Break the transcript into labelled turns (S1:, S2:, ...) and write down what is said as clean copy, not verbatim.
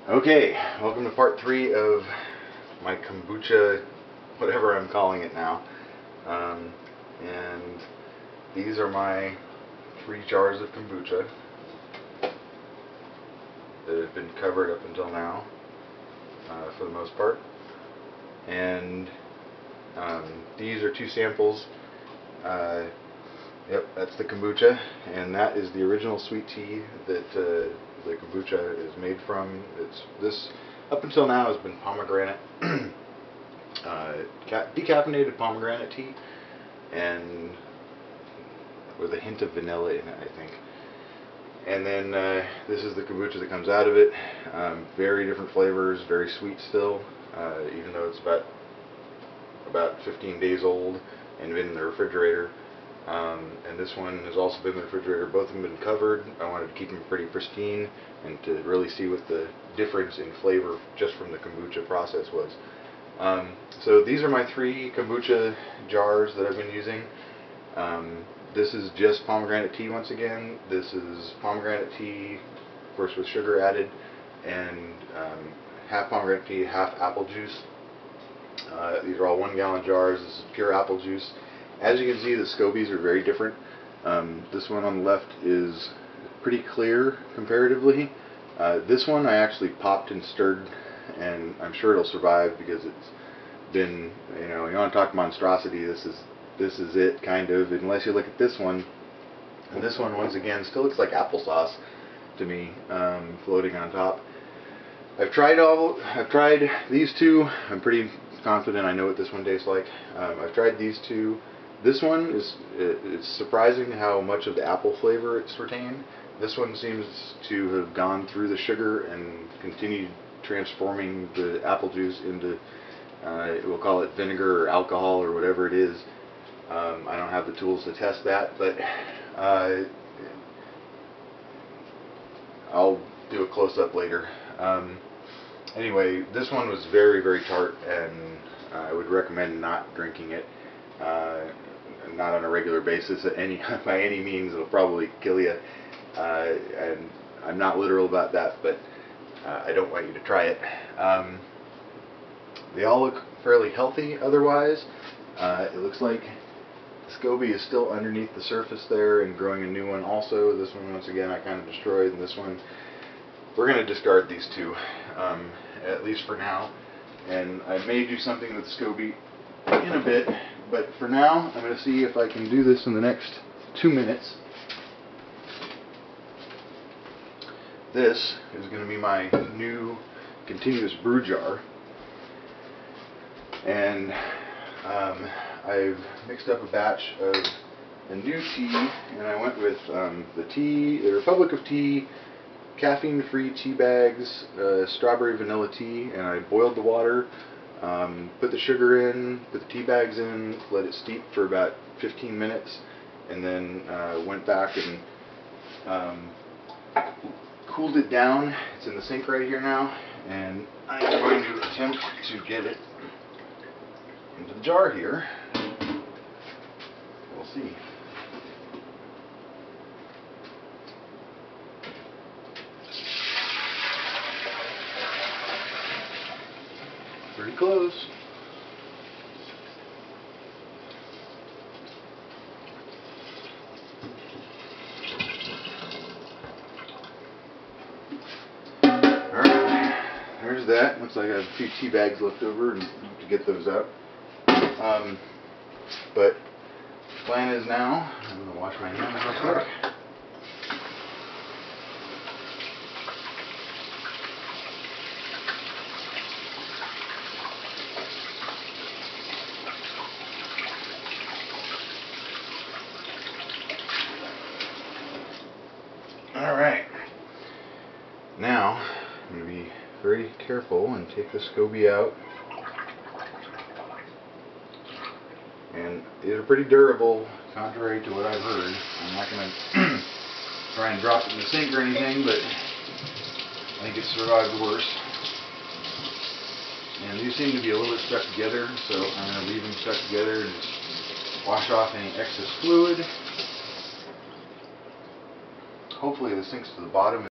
S1: Okay, welcome to part 3 of my kombucha, whatever I'm calling it now. And these are my 3 jars of kombucha that have been covered up until now, for the most part. And these are 2 samples. Yep, that's the kombucha, and that is the original sweet tea that the kombucha is made from. This up until now has been pomegranate, decaffeinated pomegranate tea, and with a hint of vanilla in it, I think. And then this is the kombucha that comes out of it. Very different flavors, very sweet still, even though it's about 15 days old and been in the refrigerator. And this one has also been in the refrigerator. Both of them have been covered. I wanted to keep them pretty pristine and to really see what the difference in flavor just from the kombucha process was. So these are my 3 kombucha jars that I've been using. This is just pomegranate tea once again. This is pomegranate tea, of course with sugar added, and half pomegranate tea, half apple juice. These are all 1 gallon jars. This is pure apple juice. As you can see, the scobies are very different. This one on the left is pretty clear comparatively. This one I actually popped and stirred, and I'm sure it'll survive because it's been, you want to talk monstrosity, this is it, kind of, unless you look at this one. And this one, once again, still looks like applesauce to me, floating on top. I've tried these 2. I'm pretty confident I know what this one tastes like. I've tried these 2. This one it's surprising how much of the apple flavor it's retained. This one seems to have gone through the sugar and continued transforming the apple juice into, we'll call it vinegar or alcohol or whatever it is. I don't have the tools to test that, but I'll do a close-up later. Anyway, this one was very, very tart, and I would recommend not drinking it. Not on a regular basis by any means. It'll probably kill you, and I'm not literal about that, but I don't want you to try it. They all look fairly healthy otherwise. It looks like the SCOBY is still underneath the surface there and growing a new one also. This one, once again, I kind of destroyed, and this one, we're going to discard these 2, at least for now. And I may do something with SCOBY in a bit, but for now I'm going to see if I can do this in the next 2 minutes. This is going to be my new continuous brew jar, and I've mixed up a batch of a new tea, and I went with the Republic of Tea caffeine-free tea bags, strawberry vanilla tea, and I boiled the water, put the sugar in, put the tea bags in, let it steep for about 15 minutes, and then went back and cooled it down. It's in the sink right here now, and I'm going to attempt to get it into the jar here. We'll see. Pretty close. Alright, there's that. Looks like I have a few tea bags left over and to get those out. But the plan is now, I'm going to wash my hands real quick. Alright, now I'm going to be very careful and take the SCOBY out. And these are pretty durable, contrary to what I've heard. I'm not going to try and drop it in the sink or anything, but I think it's survived worse. And these seem to be a little bit stuck together, so I'm going to leave them stuck together and just wash off any excess fluid. Hopefully this sinks to the bottom.